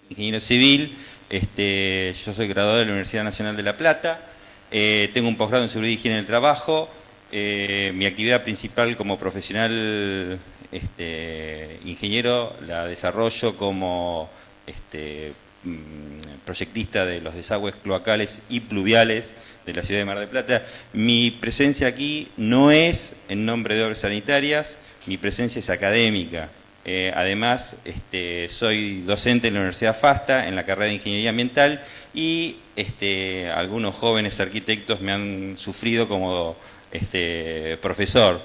ingeniero civil, yo soy graduado de la Universidad Nacional de La Plata, tengo un posgrado en seguridad y higiene del trabajo, mi actividad principal como profesional ingeniero la desarrollo como proyectista de los desagües cloacales y pluviales de la ciudad de Mar del Plata. Mi presencia aquí no es en nombre de obras sanitarias, mi presencia es académica. Además, soy docente en la Universidad FASTA, en la carrera de Ingeniería Ambiental, y algunos jóvenes arquitectos me han sufrido como profesor.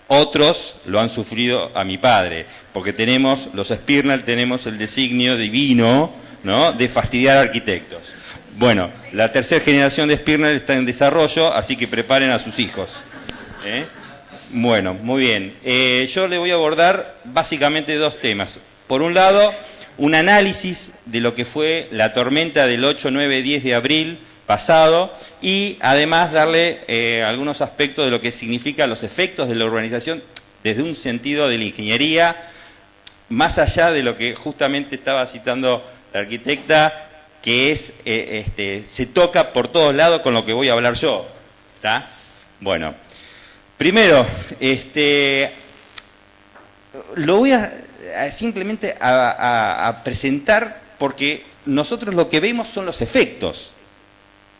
Otros lo han sufrido a mi padre, porque tenemos, los Spirnal, tenemos el designio divino, ¿no?, de fastidiar arquitectos. Bueno, la tercera generación de Spirnal está en desarrollo, así que preparen a sus hijos. Bueno, muy bien. Yo le voy a abordar básicamente dos temas. Por un lado, un análisis de lo que fue la tormenta del 8, 9, 10 de abril pasado y además darle algunos aspectos de lo que significa los efectos de la urbanización desde un sentido de la ingeniería, más allá de lo que justamente estaba citando la arquitecta, que es, se toca por todos lados con lo que voy a hablar yo. ¿Está? Bueno. Primero, lo voy simplemente a presentar porque nosotros lo que vemos son los efectos,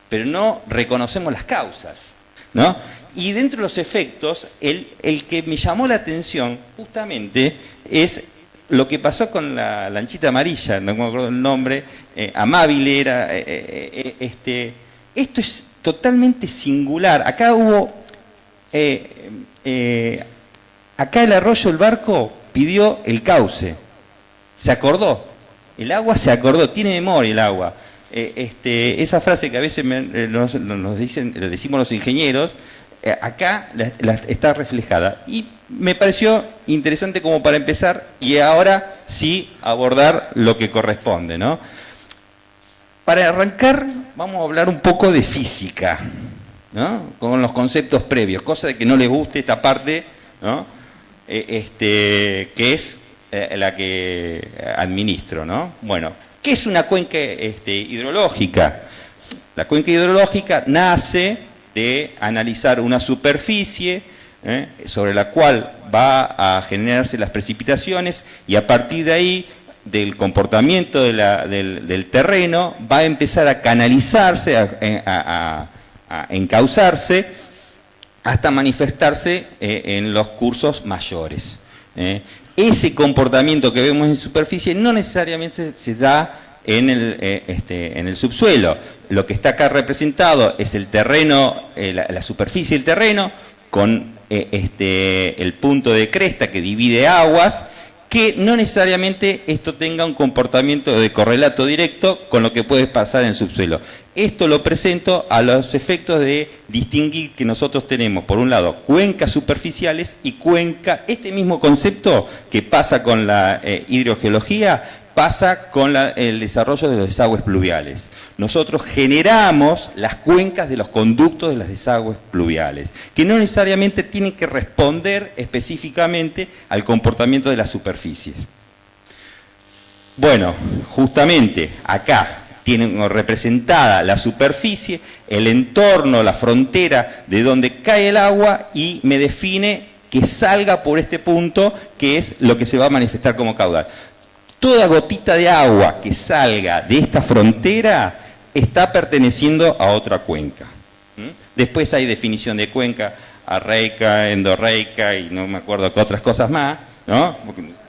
pero no reconocemos las causas, ¿no? Y dentro de los efectos, el que me llamó la atención justamente es lo que pasó con la lanchita amarilla, no me acuerdo el nombre, Amabile era, esto es totalmente singular. Acá hubo... acá el arroyo, el barco, pidió el cauce, se acordó, el agua se acordó, tiene memoria el agua. Esa frase que a veces nos dicen, lo decimos los ingenieros, acá está reflejada. Y me pareció interesante como para empezar, y ahora sí abordar lo que corresponde, ¿no? Para arrancar, vamos a hablar un poco de física, ¿no?, con los conceptos previos, cosa de que no les guste esta parte, ¿no?, que es la que administro, ¿no? Bueno, ¿qué es una cuenca hidrológica? La cuenca hidrológica nace de analizar una superficie sobre la cual va a generarse las precipitaciones y a partir de ahí, del comportamiento del terreno, va a empezar a canalizarse, a encauzarse hasta manifestarse en los cursos mayores. Ese comportamiento que vemos en superficie no necesariamente se da en el subsuelo. Lo que está acá representado es el terreno, la superficie del terreno, con el punto de cresta que divide aguas, que no necesariamente esto tenga un comportamiento de correlato directo con lo que puede pasar en el subsuelo. Esto lo presento a los efectos de distinguir que nosotros tenemos, por un lado, cuencas superficiales y cuenca, este mismo concepto que pasa con la hidrogeología, pasa con el desarrollo de los desagües pluviales. Nosotros generamos las cuencas de los conductos de los desagües pluviales, que no necesariamente tienen que responder específicamente al comportamiento de las superficies. Bueno, justamente acá tienen representada la superficie, el entorno, la frontera de donde cae el agua y me define que salga por este punto, que es lo que se va a manifestar como caudal. Toda gotita de agua que salga de esta frontera está perteneciendo a otra cuenca. Después hay definición de cuenca, arreica, endorreica y no me acuerdo qué otras cosas más, ¿no?,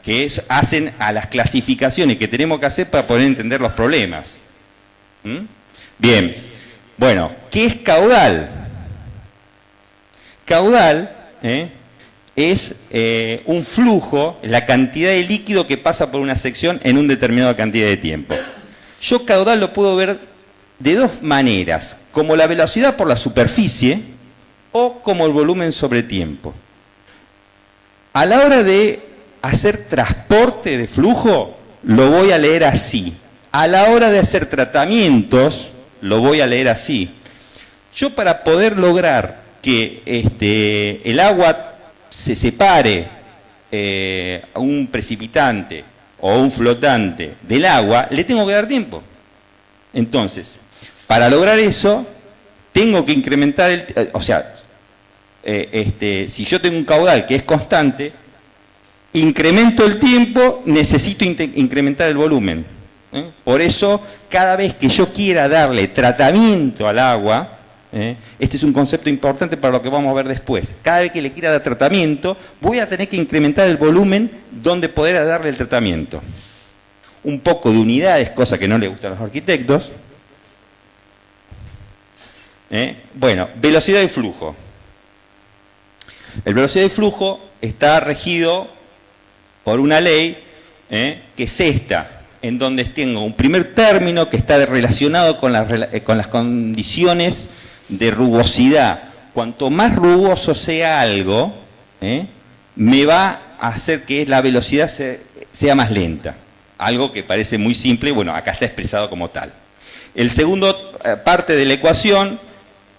que hacen a las clasificaciones que tenemos que hacer para poder entender los problemas. Bien, bueno, ¿qué es caudal? Caudal es un flujo, la cantidad de líquido que pasa por una sección en una determinada cantidad de tiempo. Yo caudal lo puedo ver de dos maneras, como la velocidad por la superficie o como el volumen sobre tiempo. A la hora de hacer transporte de flujo, lo voy a leer así. A la hora de hacer tratamientos, lo voy a leer así. Yo, para poder lograr que el agua se separe a un precipitante o un flotante del agua, le tengo que dar tiempo. Entonces, para lograr eso, tengo que incrementar si yo tengo un caudal que es constante, incremento el tiempo, necesito incrementar el volumen. Por eso, cada vez que yo quiera darle tratamiento al agua, este es un concepto importante para lo que vamos a ver después. Cada vez que le quiera dar tratamiento, voy a tener que incrementar el volumen donde poder darle el tratamiento. Un poco de unidades, cosa que no le gusta a los arquitectos. Bueno, velocidad y flujo. El velocidad y flujo está regido por una ley que es esta, en donde tengo un primer término que está relacionado con las condiciones de rugosidad. Cuanto más rugoso sea algo, me va a hacer que la velocidad sea más lenta. Algo que parece muy simple, bueno, acá está expresado como tal. El segundo parte de la ecuación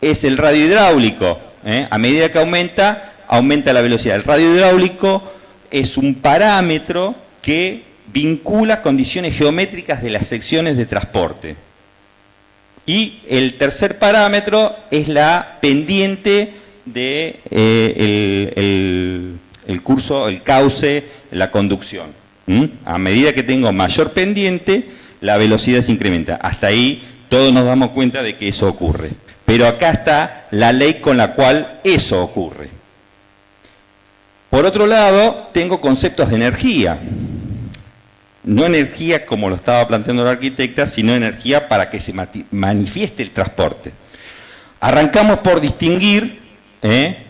es el radio hidráulico. A medida que aumenta la velocidad. El radio hidráulico es un parámetro que vincula condiciones geométricas de las secciones de transporte. Y el tercer parámetro es la pendiente de el cauce, la conducción. A medida que tengo mayor pendiente, la velocidad se incrementa. Hasta ahí todos nos damos cuenta de que eso ocurre. Pero acá está la ley con la cual eso ocurre. Por otro lado, tengo conceptos de energía. No energía como lo estaba planteando la arquitecta, sino energía para que se manifieste el transporte. Arrancamos por distinguir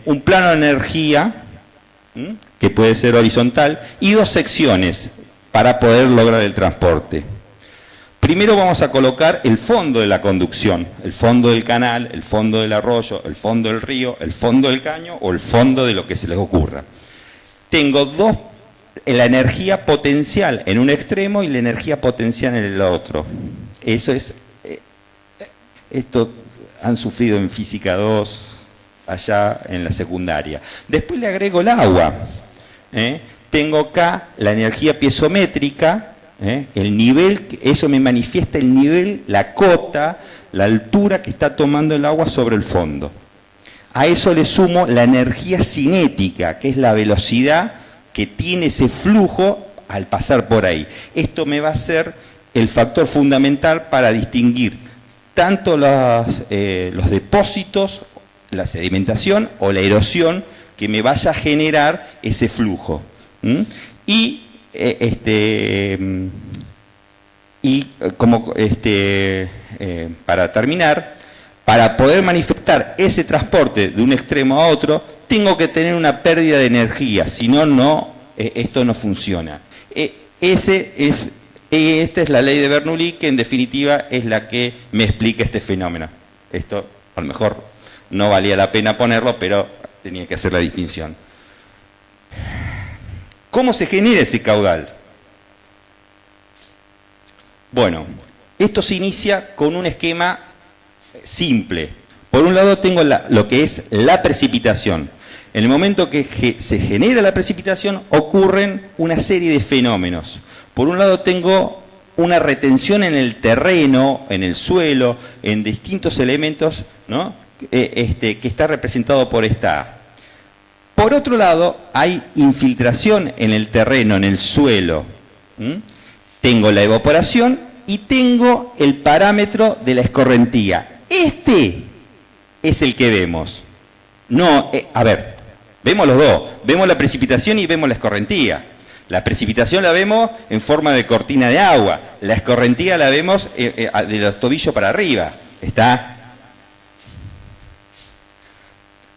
un plano de energía, que puede ser horizontal, y dos secciones para poder lograr el transporte. Primero vamos a colocar el fondo de la conducción, el fondo del canal, el fondo del arroyo, el fondo del río, el fondo del caño o el fondo de lo que se les ocurra. Tengo la energía potencial en un extremo y la energía potencial en el otro. Esto han sufrido en Física 2, allá en la secundaria. Después le agrego el agua. Tengo acá la energía piezométrica, el nivel, eso me manifiesta el nivel, la cota, la altura que está tomando el agua sobre el fondo. A eso le sumo la energía cinética, que es la velocidad que tiene ese flujo al pasar por ahí. Esto me va a ser el factor fundamental para distinguir tanto los depósitos, la sedimentación o la erosión que me vaya a generar ese flujo. Para terminar, para poder manifestar ese transporte de un extremo a otro, tengo que tener una pérdida de energía, si no, esto no funciona. Esta es la ley de Bernoulli, que en definitiva es la que me explica este fenómeno. Esto a lo mejor no valía la pena ponerlo, pero tenía que hacer la distinción. ¿Cómo se genera ese caudal? Bueno, esto se inicia con un esquema simple. Por un lado tengo lo que es la precipitación. En el momento que se genera la precipitación ocurren una serie de fenómenos. Por un lado tengo una retención en el terreno, en el suelo, en distintos elementos, ¿no? Que está representado por esta A. Por otro lado hay infiltración en el terreno, en el suelo. Tengo la evaporación y tengo el parámetro de la escorrentía. Este es el que vemos. No, vemos los dos. Vemos la precipitación y vemos la escorrentía. La precipitación la vemos en forma de cortina de agua. La escorrentía la vemos de los tobillos para arriba.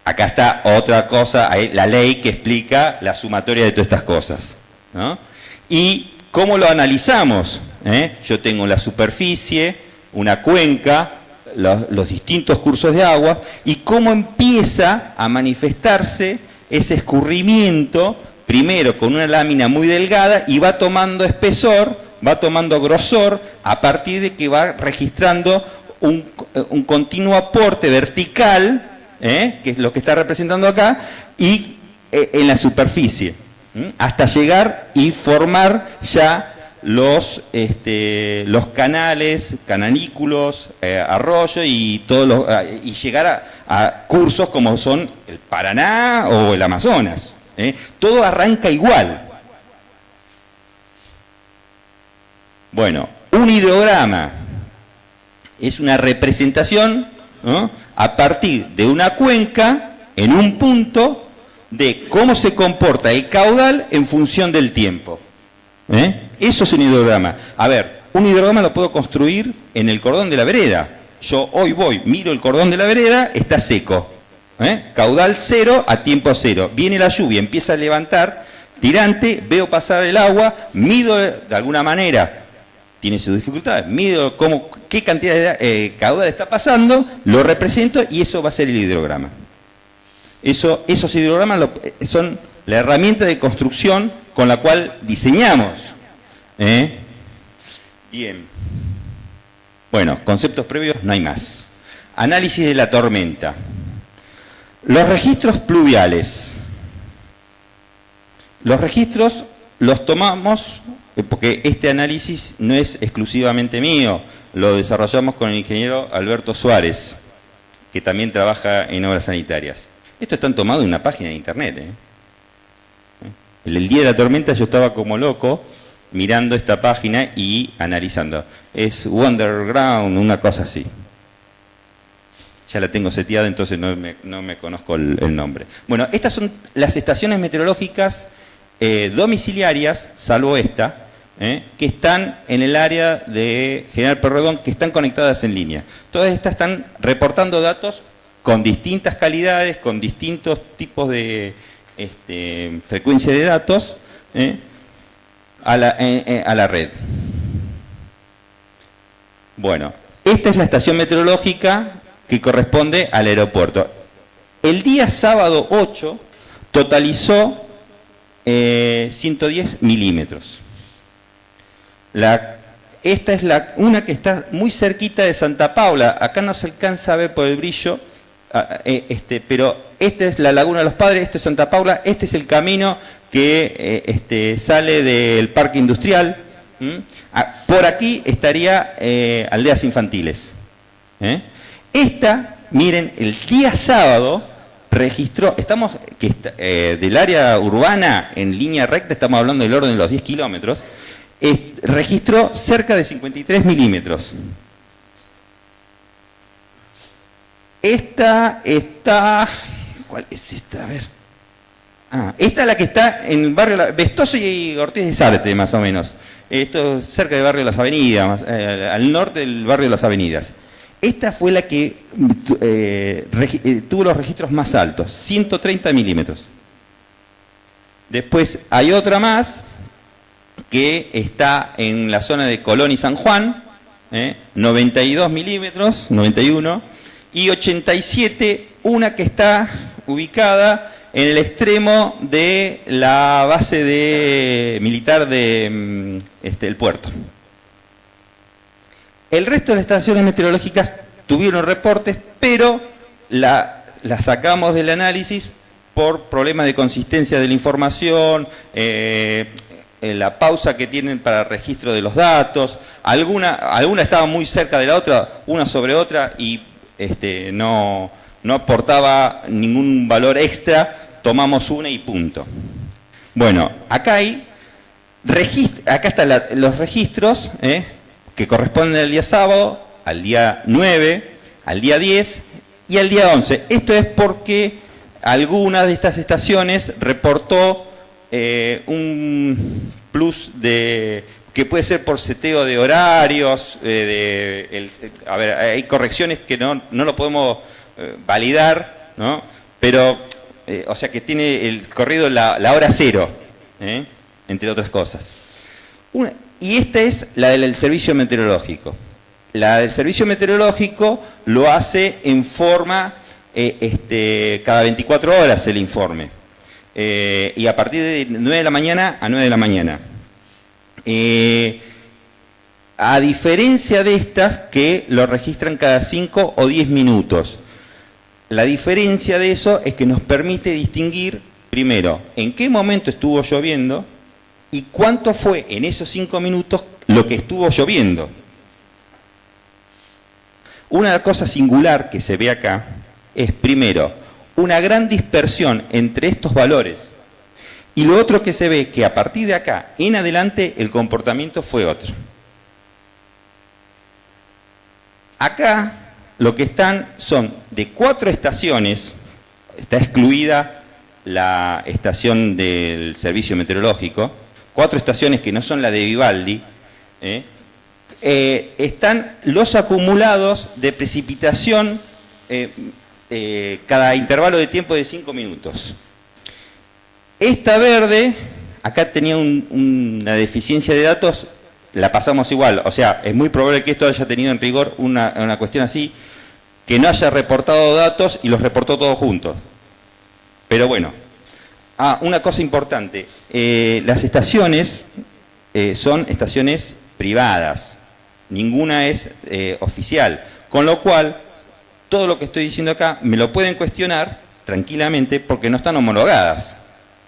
Acá está otra cosa, la ley que explica la sumatoria de todas estas cosas, ¿no? ¿Y cómo lo analizamos? Yo tengo la superficie, una cuenca, los distintos cursos de agua, y cómo empieza a manifestarse ese escurrimiento, primero con una lámina muy delgada, y va tomando espesor, va tomando grosor, a partir de que va registrando un continuo aporte vertical, que es lo que está representando acá, y en la superficie, hasta llegar y formar ya los canales, cananículos, arroyos y y llegar a cursos como son el Paraná o el Amazonas. Todo arranca igual. Bueno, un hidrograma es una representación, ¿no?, a partir de una cuenca en un punto de cómo se comporta el caudal en función del tiempo. Eso es un hidrograma. A ver, un hidrograma lo puedo construir en el cordón de la vereda. Yo hoy miro el cordón de la vereda, está seco. Caudal cero a tiempo cero. Viene la lluvia, empieza a levantar, tirante, veo pasar el agua, mido de alguna manera, tiene sus dificultades, mido qué cantidad de caudal está pasando, lo represento y eso va a ser el hidrograma. Esos hidrogramas son la herramienta de construcción con la cual diseñamos. Bien. Bueno, conceptos previos no hay más. Análisis de la tormenta. Los registros pluviales. Los registros los tomamos, porque este análisis no es exclusivamente mío, lo desarrollamos con el ingeniero Alberto Suárez, que también trabaja en obras sanitarias. Esto está tomado en una página de internet. El día de la tormenta yo estaba como loco mirando esta página y analizando. Es Wonderground, una cosa así. Ya la tengo seteada, entonces no me conozco el nombre. Bueno, estas son las estaciones meteorológicas domiciliarias, salvo esta, que están en el área de General Pueyrredón, que están conectadas en línea. Todas estas están reportando datos con distintas calidades, con distintos tipos de frecuencia de datos a la red. Bueno, esta es la estación meteorológica que corresponde al aeropuerto. El día sábado 8 totalizó 110 milímetros. Esta es una que está muy cerquita de Santa Paula. Acá no se alcanza a ver por el brillo, pero esta es la Laguna de los Padres, esto es Santa Paula, este es el camino que sale del Parque Industrial. Por aquí estaría Aldeas Infantiles. Miren, el día sábado registró, del área urbana en línea recta, estamos hablando del orden de los 10 kilómetros, registró cerca de 53 milímetros. Esta está... ¿Cuál es esta? A ver. Esta es la que está en el barrio Vestoso y Ortiz de Sarte, más o menos. Esto es cerca del barrio de las Avenidas, al norte del barrio de las Avenidas. Esta fue la que tuvo los registros más altos, 130 milímetros. Después hay otra más que está en la zona de Colón y San Juan, 92 milímetros, 91, y 87, una que está ubicada en el extremo de la base militar de el puerto. El resto de las estaciones meteorológicas tuvieron reportes, pero las sacamos del análisis por problemas de consistencia de la información, la pausa que tienen para registro de los datos. Alguna estaba muy cerca de la otra, una sobre otra, y no aportaba ningún valor extra, tomamos una y punto. Bueno, acá están los registros, que corresponden al día sábado, al día 9, al día 10 y al día 11. Esto es porque alguna de estas estaciones reportó un plus que puede ser por seteo de horarios, a ver, hay correcciones que no lo podemos validar, ¿no? Pero, o sea que tiene el corrido la hora cero, entre otras cosas. Y esta es la del servicio meteorológico. La del servicio meteorológico lo hace en forma, cada 24 horas el informe. Y a partir de 9 de la mañana a 9 de la mañana. A diferencia de estas que lo registran cada 5 o 10 minutos. La diferencia de eso es que nos permite distinguir, primero, en qué momento estuvo lloviendo, y cuánto fue en esos 5 minutos lo que estuvo lloviendo. Una cosa singular que se ve acá es, primero, una gran dispersión entre estos valores, y lo otro que se ve que a partir de acá en adelante el comportamiento fue otro. Acá lo que están son de 4 estaciones, está excluida la estación del servicio meteorológico, 4 estaciones que no son la de Vivaldi, están los acumulados de precipitación cada intervalo de tiempo de 5 minutos. Esta verde, acá tenía una deficiencia de datos, la pasamos igual, o sea, es muy probable que esto haya tenido en rigor una cuestión así, que no haya reportado datos y los reportó todos juntos. Pero bueno, una cosa importante, las estaciones son estaciones privadas, ninguna es oficial, con lo cual todo lo que estoy diciendo acá me lo pueden cuestionar tranquilamente porque no están homologadas,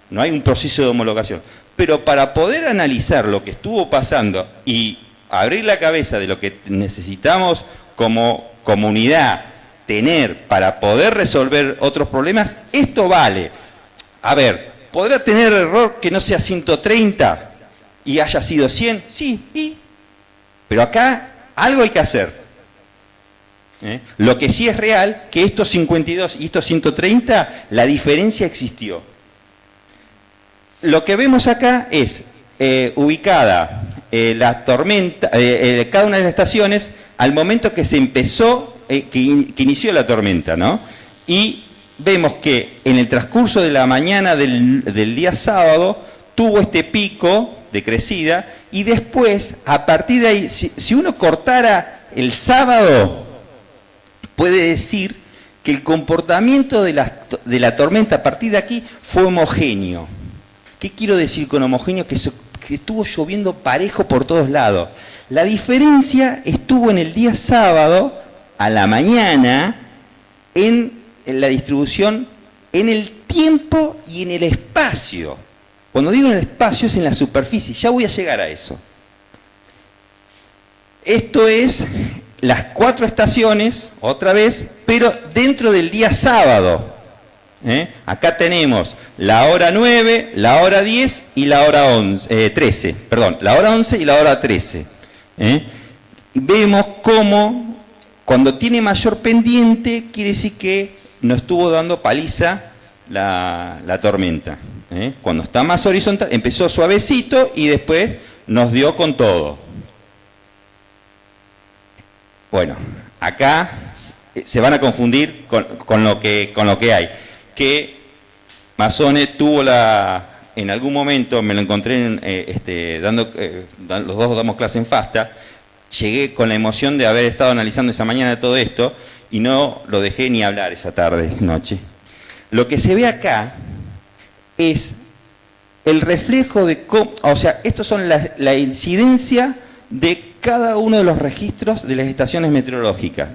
no hay un proceso de homologación. Pero para poder analizar lo que estuvo pasando y abrir la cabeza de lo que necesitamos como comunidad tener para poder resolver otros problemas, esto vale. A ver, ¿podrá tener error que no sea 130 y haya sido 100? Sí, pero acá algo hay que hacer. Lo que sí es real, que estos 52 y estos 130, la diferencia existió. Lo que vemos acá es ubicada la tormenta, cada una de las estaciones al momento que se empezó, que inició la tormenta, ¿no? Y vemos que en el transcurso de la mañana del día sábado tuvo este pico de crecida y después, a partir de ahí, si uno cortara el sábado, puede decir que el comportamiento de la tormenta a partir de aquí fue homogéneo. ¿Qué quiero decir con homogéneo? Que estuvo lloviendo parejo por todos lados. La diferencia estuvo en el día sábado, a la mañana, en la distribución, en el tiempo y en el espacio. Cuando digo en el espacio es en la superficie, ya voy a llegar a eso. Esto es las 4 estaciones, otra vez, pero dentro del día sábado. Acá tenemos la hora 9, la hora 10 y la hora 13. Perdón, la hora 11 y la hora 13. Y vemos cómo cuando tiene mayor pendiente quiere decir que nos estuvo dando paliza la tormenta. Cuando está más horizontal, empezó suavecito y después nos dio con todo. Bueno, acá se van a confundir con lo que hay. Que Mazzone tuvo en algún momento, me lo encontré los dos damos clase en FASTA, llegué con la emoción de haber estado analizando esa mañana de todo esto y no lo dejé ni hablar esa tarde, noche. Lo que se ve acá es el reflejo de cómo, o sea, estos son la incidencia de cada uno de los registros de las estaciones meteorológicas.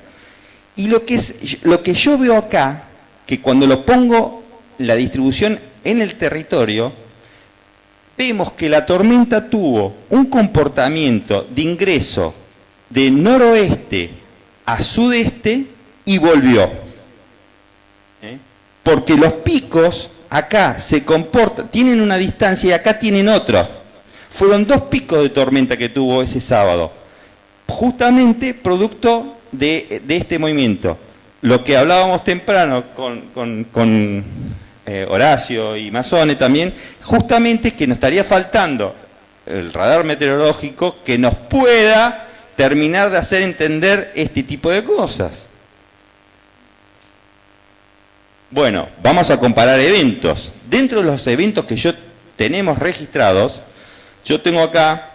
Y lo que yo veo acá, que cuando lo pongo la distribución en el territorio, vemos que la tormenta tuvo un comportamiento de ingreso de noroeste a sudeste y volvió. Porque los picos acá se comportan, tienen una distancia y acá tienen otra. Fueron 2 picos de tormenta que tuvo ese sábado, justamente producto de este movimiento. Lo que hablábamos temprano con Horacio y Mazzone también, justamente que nos estaría faltando el radar meteorológico que nos pueda terminar de hacer entender este tipo de cosas. Bueno, vamos a comparar eventos. Dentro de los eventos que tenemos registrados, yo tengo acá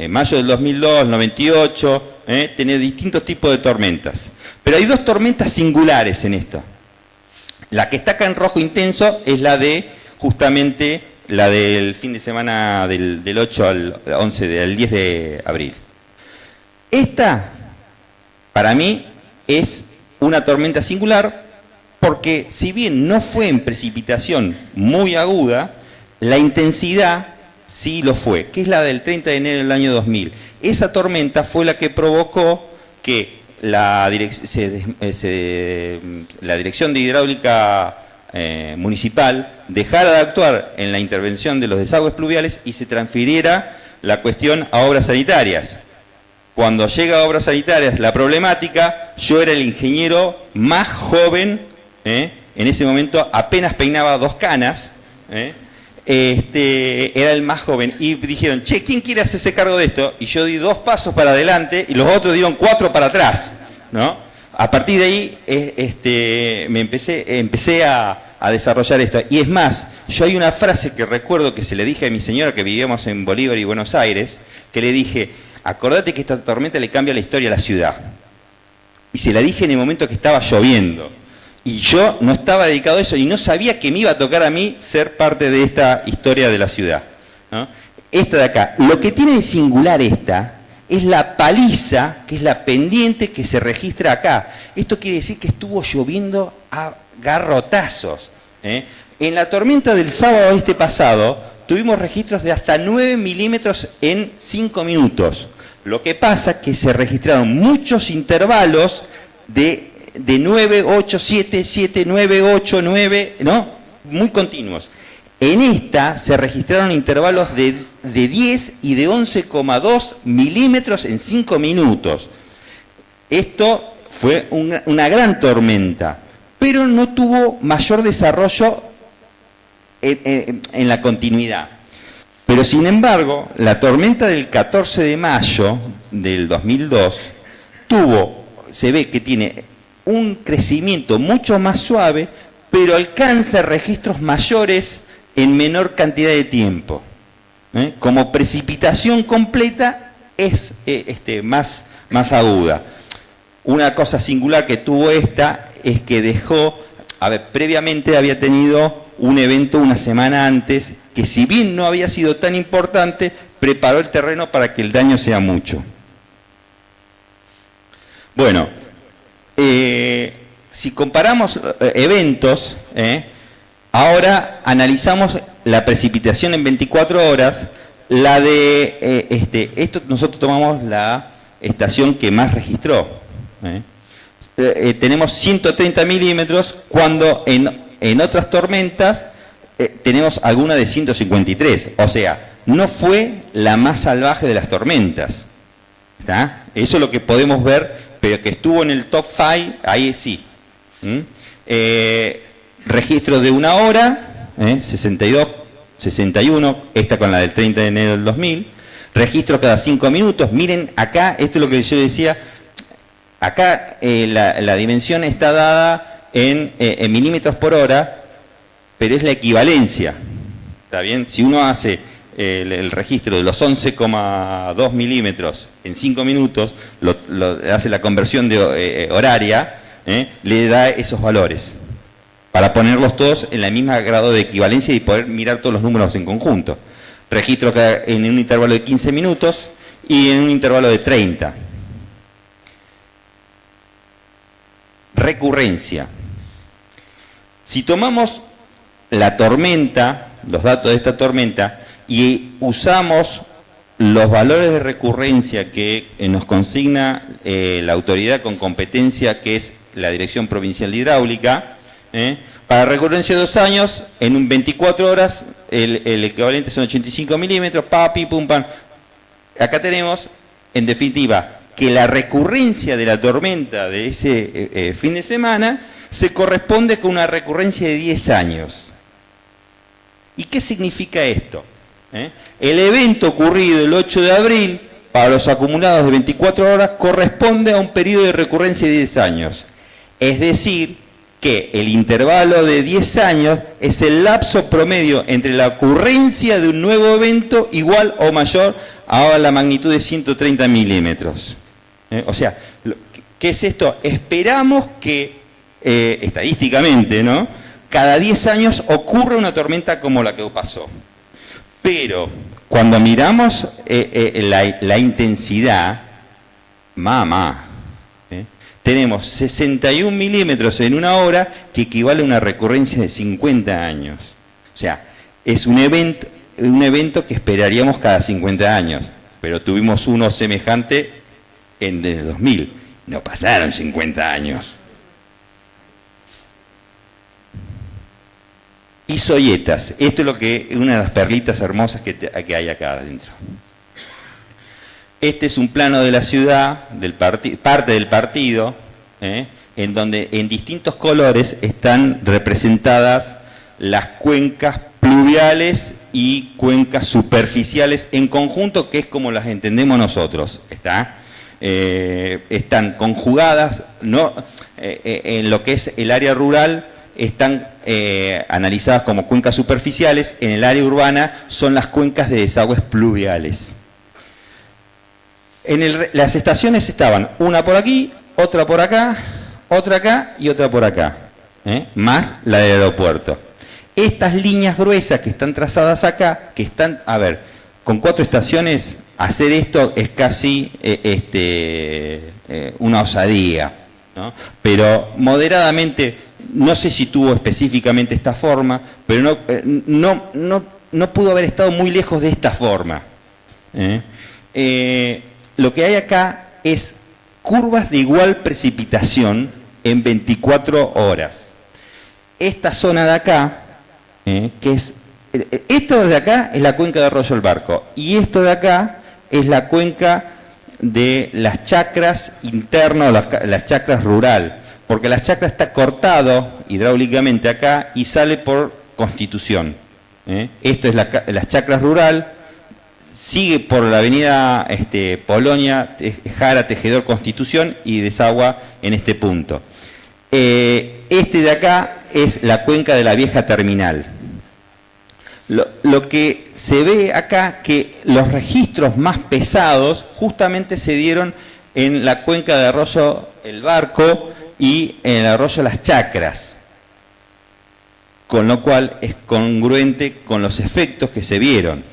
mayo del 2002, 98, tenía distintos tipos de tormentas. Pero hay 2 tormentas singulares en esto. La que está acá en rojo intenso es justamente la del fin de semana del 8 al 11, del 10 de abril. Esta, para mí, es una tormenta singular porque si bien no fue en precipitación muy aguda, la intensidad sí lo fue, que es la del 30 de enero del año 2000. Esa tormenta fue la que provocó que la Dirección de Hidráulica Municipal dejara de actuar en la intervención de los desagües pluviales y se transfiriera la cuestión a obras sanitarias. Cuando llega a obras sanitarias la problemática, yo era el ingeniero más joven, en ese momento apenas peinaba 2 canas, era el más joven, y dijeron, che, ¿quién quiere hacerse cargo de esto? Y yo di 2 pasos para adelante y los otros dieron 4 para atrás, ¿no? A partir de ahí empecé a desarrollar esto. Y es más, yo hay una frase que recuerdo que se le dije a mi señora, que vivíamos en Bolívar y Buenos Aires, que le dije, acordate que esta tormenta le cambia la historia a la ciudad. Y se la dije en el momento que estaba lloviendo. Y yo no estaba dedicado a eso y no sabía que me iba a tocar a mí ser parte de esta historia de la ciudad, ¿no? Esta de acá. Lo que tiene de singular esta es la paliza, que es la pendiente que se registra acá. Esto quiere decir que estuvo lloviendo a garrotazos, ¿eh? En la tormenta del sábado pasado tuvimos registros de hasta 9 milímetros en 5 minutos. Lo que pasa es que se registraron muchos intervalos de 9, 8, 7, 7, 9, 8, 9, ¿no? Muy continuos. En esta se registraron intervalos de 10 y de 11,2 milímetros en 5 minutos. Esto fue una gran tormenta, pero no tuvo mayor desarrollo en la continuidad. Pero sin embargo, la tormenta del 14 de mayo del 2002 se ve que tiene un crecimiento mucho más suave, pero alcanza registros mayores en menor cantidad de tiempo. Como precipitación completa es más aguda. Una cosa singular que tuvo esta es que previamente había tenido un evento una semana antes, que si bien no había sido tan importante, preparó el terreno para que el daño sea mucho. Bueno, si comparamos eventos, ahora analizamos la precipitación en 24 horas, esto nosotros tomamos la estación que más registró. Tenemos 130 milímetros, cuando en otras tormentas tenemos alguna de 153, o sea, no fue la más salvaje de las tormentas. ¿Está? Eso es lo que podemos ver, pero que estuvo en el top 5, ahí sí. Registro de 1 hora, 62, 61, esta con la del 30 de enero del 2000. Registro cada 5 minutos. Miren, acá, esto es lo que yo decía, acá la dimensión está dada en milímetros por hora, pero es la equivalencia. ¿Está bien? Si uno hace el registro de los 11,2 milímetros en 5 minutos, hace la conversión de horaria, le da esos valores, para ponerlos todos en el mismo grado de equivalencia y poder mirar todos los números en conjunto. Registro en un intervalo de 15 minutos y en un intervalo de 30. Recurrencia. Si tomamos la tormenta, los datos de esta tormenta, y usamos los valores de recurrencia que nos consigna la autoridad con competencia, que es la Dirección Provincial de Hidráulica, para recurrencia de 2 años, en 24 horas, el equivalente son 85 milímetros, pum, pam. Acá tenemos, en definitiva, que la recurrencia de la tormenta de ese fin de semana se corresponde con una recurrencia de 10 años. ¿Y qué significa esto? El evento ocurrido el 8 de abril, para los acumulados de 24 horas, corresponde a un periodo de recurrencia de 10 años. Es decir, que el intervalo de 10 años es el lapso promedio entre la ocurrencia de un nuevo evento igual o mayor a la magnitud de 130 milímetros. O sea, ¿qué es esto? Esperamos que, estadísticamente, ¿no?, cada 10 años ocurra una tormenta como la que pasó. Pero cuando miramos la intensidad, tenemos 61 milímetros en una hora, que equivale a una recurrencia de 50 años. O sea, es un evento que esperaríamos cada 50 años, pero tuvimos uno semejante en el 2000. No pasaron 50 años. Isoyetas. Esto es lo que una de las perlitas hermosas que hay acá adentro. Este es un plano de la ciudad, parte del partido, en donde en distintos colores están representadas las cuencas pluviales y cuencas superficiales en conjunto, que es como las entendemos nosotros. Están conjugadas, ¿no? En lo que es el área rural están analizadas como cuencas superficiales, en el área urbana son las cuencas de desagües pluviales. Las estaciones estaban una por aquí, otra por acá, otra acá y otra por acá, más la del aeropuerto. Estas líneas gruesas que están trazadas acá, que están, a ver, con 4 estaciones, hacer esto es casi una osadía, ¿no? Pero moderadamente, no sé si tuvo específicamente esta forma, pero no pudo haber estado muy lejos de esta forma. Lo que hay acá es curvas de igual precipitación en 24 horas. Esta zona de acá, que es... Esto de acá es la cuenca de Arroyo el Barco, y esto de acá es la cuenca de las chacras internas, las chacras rural, porque la chacra está cortado hidráulicamente acá y sale por Constitución. Esto es las chacras rural, sigue por la avenida Polonia, Jara, Tejedor, Constitución y desagua en este punto. Este de acá es la cuenca de la vieja terminal. Lo que se ve acá, que los registros más pesados justamente se dieron en la cuenca de Arroyo el Barco y en el Arroyo Las Chacras, con lo cual es congruente con los efectos que se vieron.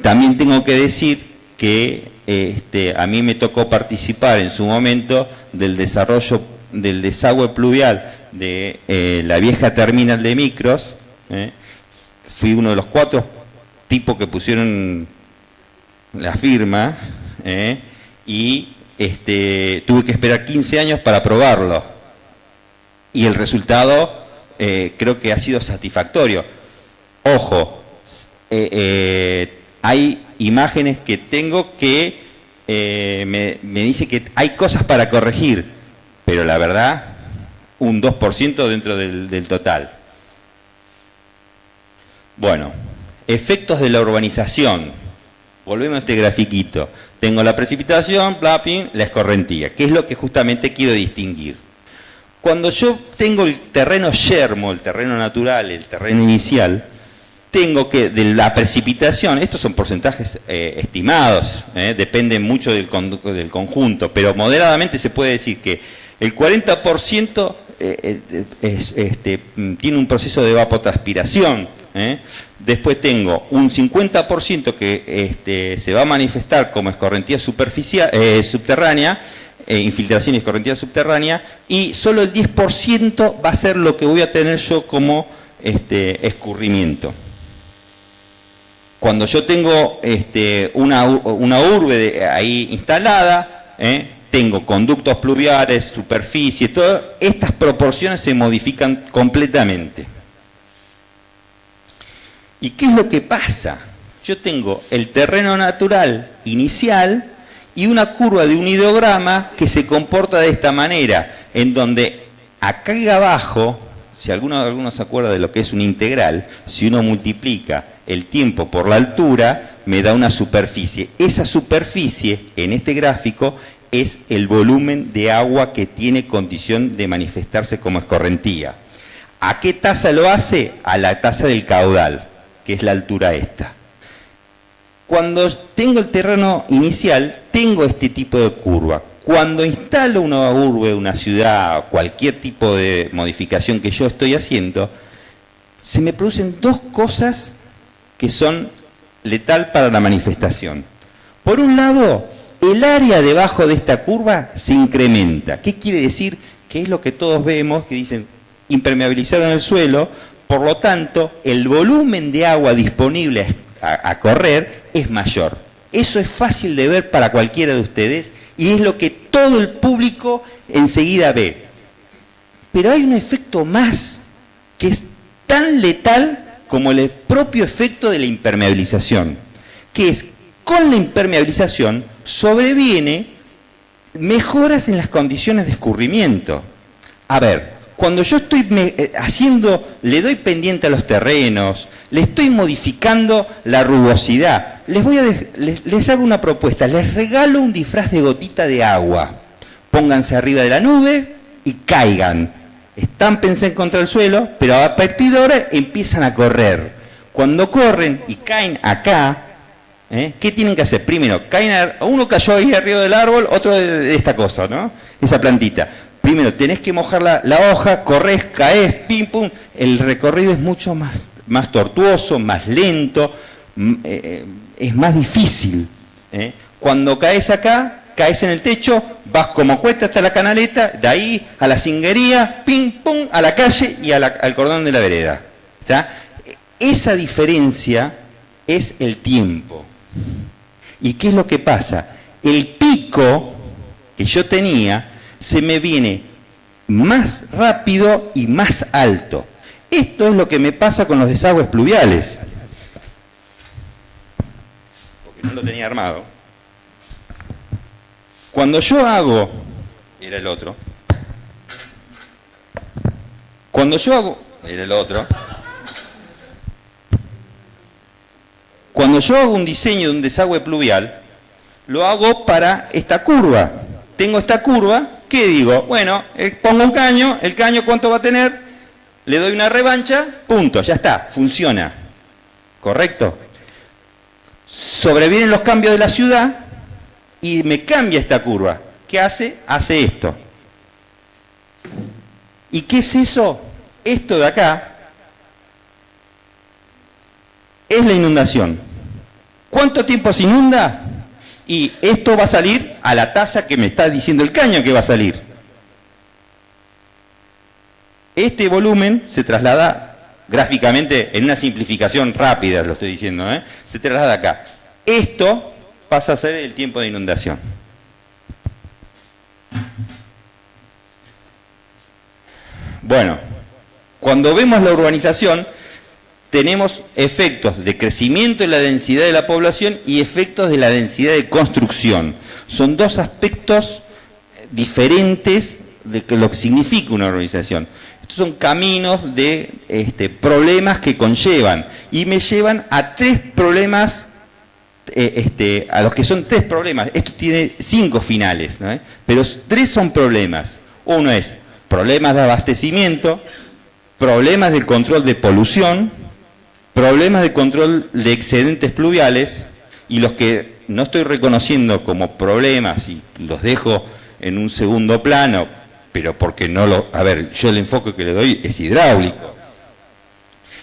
También tengo que decir que a mí me tocó participar en su momento del desarrollo del desagüe pluvial de la vieja terminal de micros. Fui uno de los 4 tipos que pusieron la firma, y tuve que esperar 15 años para probarlo. Y el resultado creo que ha sido satisfactorio. Ojo, hay imágenes que tengo que me dice que hay cosas para corregir, pero la verdad, un 2% dentro del total. Bueno, efectos de la urbanización. Volvemos a este grafiquito. Tengo la precipitación, la escorrentía, que es lo que justamente quiero distinguir. Cuando yo tengo el terreno yermo, el terreno natural, el terreno inicial, tengo que, de la precipitación, estos son porcentajes estimados, dependen mucho del conjunto, pero moderadamente se puede decir que el 40% tiene un proceso de evapotranspiración. Después tengo un 50% que se va a manifestar como escorrentía subterránea, infiltración y escorrentía subterránea, y solo el 10% va a ser lo que voy a tener yo como escurrimiento. Cuando yo tengo una urbe ahí instalada, tengo conductos pluviales, superficie, todas estas proporciones se modifican completamente. ¿Y qué es lo que pasa? Yo tengo el terreno natural inicial y una curva de un hidrograma que se comporta de esta manera, en donde acá abajo, si alguno se acuerda de lo que es una integral, si uno multiplica el tiempo por la altura, me da una superficie. Esa superficie, en este gráfico, es el volumen de agua que tiene condición de manifestarse como escorrentía. ¿A qué tasa lo hace? A la tasa del caudal, que es la altura esta. Cuando tengo el terreno inicial, tengo este tipo de curva. Cuando instalo una urbe, una ciudad, cualquier tipo de modificación que yo estoy haciendo, se me producen 2 cosas que son letal para la manifestación. Por un lado, el área debajo de esta curva se incrementa. ¿Qué quiere decir? Que es lo que todos vemos, que dicen impermeabilizaron el suelo, por lo tanto, el volumen de agua disponible a correr es mayor. Eso es fácil de ver para cualquiera de ustedes y es lo que todo el público enseguida ve. Pero hay un efecto más que es tan letal como el propio efecto de la impermeabilización, que es con la impermeabilización sobreviene mejoras en las condiciones de escurrimiento. A ver, cuando yo estoy le doy pendiente a los terrenos, le estoy modificando la rugosidad, les hago una propuesta, les regalo un disfraz de gotita de agua. Pónganse arriba de la nube y caigan. Estámpense contra el suelo, pero a partir de ahora empiezan a correr. Cuando corren y caen acá, ¿qué tienen que hacer? Primero, uno cayó ahí arriba del árbol, otro de esta cosa, ¿no? Esa plantita. Primero, tenés que mojar la hoja, corres, caes, pim, pum. El recorrido es mucho más tortuoso, más lento, es más difícil. Cuando caes acá, caes en el techo, vas como cuesta hasta la canaleta, de ahí a la cinguería, pim, pum, a la calle y al cordón de la vereda. ¿Está? Esa diferencia es el tiempo. ¿Y qué es lo que pasa? El pico que yo tenía se me viene más rápido y más alto. Esto es lo que me pasa con los desagües pluviales. Porque no lo tenía armado. Cuando yo hago... Era el otro. Cuando yo hago... Era el otro. Cuando yo hago un diseño de un desagüe pluvial, lo hago para esta curva. Tengo esta curva, ¿qué digo? Bueno, pongo un caño, el caño ¿cuánto va a tener? Le doy una revancha, punto, ya está, funciona. ¿Correcto? Sobrevienen los cambios de la ciudad y me cambia esta curva. ¿Qué hace? Hace esto. ¿Y qué es eso? Esto de acá es la inundación. ¿Cuánto tiempo se inunda? Y esto va a salir a la tasa que me está diciendo el caño que va a salir. Este volumen se traslada gráficamente en una simplificación rápida, lo estoy diciendo, se traslada acá. Esto pasa a ser el tiempo de inundación. Bueno, cuando vemos la urbanización, tenemos efectos de crecimiento en la densidad de la población y efectos de la densidad de construcción. Son dos aspectos diferentes de lo que significa una urbanización. Estos son caminos de problemas que conllevan y me llevan a tres problemas, a los que son tres problemas. Esto tiene 5 finales, ¿no? Pero 3 son problemas. Uno es problemas de abastecimiento, problemas del control de polución, problemas de control de excedentes pluviales, y los que no estoy reconociendo como problemas y los dejo en un segundo plano, pero porque no lo... A ver, yo el enfoque que le doy es hidráulico.